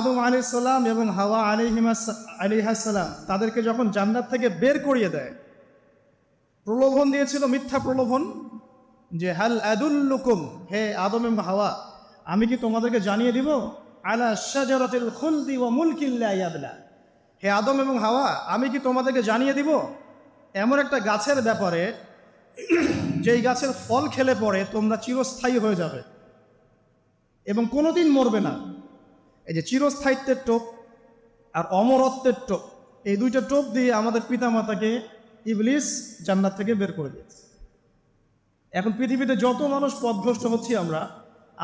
আদম আলাইহিস সালাম এবং হাওয়া আলাইহিস সালাম তাদেরকে যখন জান্নাত থেকে বের করিয়ে দেয়, প্রলোভন দিয়েছিল, মিথ্যা প্রলোভন, যে হাল আদুল্লুকুম, হে আদম এবং হাওয়া, আমি কি তোমাদেরকে জানিয়ে দিব, আলা শাজারাতিল খুলদি ওয়া মুলকিন লা ইয়াবলা, হে আদম এবং হাওয়া, আমি কি তোমাদেরকে জানিয়ে দিব এমন একটা গাছের ব্যাপারে যেই গাছের ফল খেলে পরে তোমরা চিরস্থায়ী হয়ে যাবে এবং কোনোদিন মরবে না। এই যে চিরস্থায়িত্বের টোপ আর অমরত্বের টোপ, এই দুইটা টোপ দিয়ে আমাদের পিতামাতাকে ইবলিস জান্নাত থেকে বের করে দিয়েছে। এখন পৃথিবীতে যত মানুষ পথভ্রষ্ট হচ্ছি আমরা,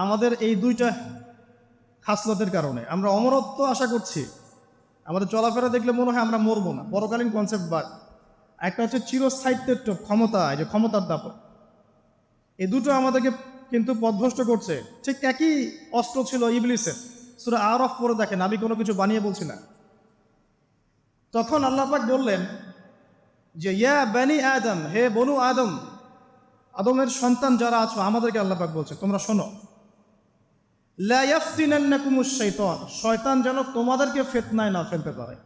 আমাদের এই দুইটা খাসলতের কারণে। আমরা অমরত্ব আশা করছি, আমাদের চলাফেরা দেখলে মনে হয় আমরা মরবো না, পরকালীন কনসেপ্ট বাদ। একটা হচ্ছে চিরস্থায়িত্বের টোপ, ক্ষমতা, এই যে ক্ষমতার দাপট, এই দুটো আমাদেরকে কিন্তু পথভ্রষ্ট করছে। ঠিক একই অস্ত্র ছিল ইবলিসের। সূরা আরাফ পড়ে দেখেন, আমি কোনো কিছু বানিয়ে বলছি না। তখন আল্লাহ পাক বললেন যে ইয়া বানি আদম, হে বনু আদম, আদমের সন্তান যারা আছো, আমাদেরকে আল্লাহ পাক বলছে তোমরা শোনো, লা ইয়াফতিনান্নাকুমুশ শাইতান, শয়তান যেন তোমাদেরকে ফিতনায় না ফেলতে পারে।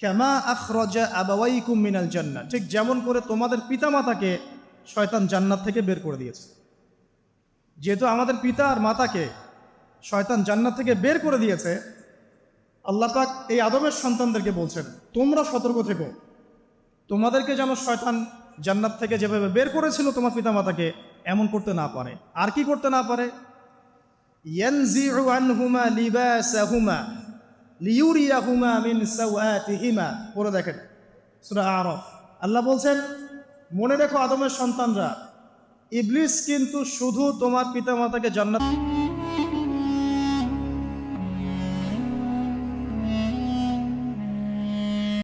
কামা আখরাজা আবাওয়াইকুম মিনাল জান্নাহ, ঠিক যেমন করে তোমাদের পিতামাতাকে শয়তান জান্নাত থেকে বের করে দিয়েছে। যেহেতু আমাদের পিতা আর মাতাকে শয়তান জান্নাত থেকে বের করে দিয়েছে, আল্লাহ পাক এই আদমের সন্তানদেরকে বলছেন তোমরা সতর্ক থেকো, তোমাদেরকে যেন শয়তান জান্নাত থেকে যেভাবে বের করেছিল তোমার পিতামাতাকে, এমন করতে না পারে। আর কি করতে না পারে? ইয়ানজিউ আনহুমা লিবাসাহুমা লিউরিয়াহুমা মিন সাওয়াতিহিমা, পড়ে দেখেন সূরা আরাফ। আল্লাহ বলছেন মনে রেখো আদমের সন্তানরা, ইবলিস কিন্তু শুধু তোমার পিতামাতাকে জান্নাত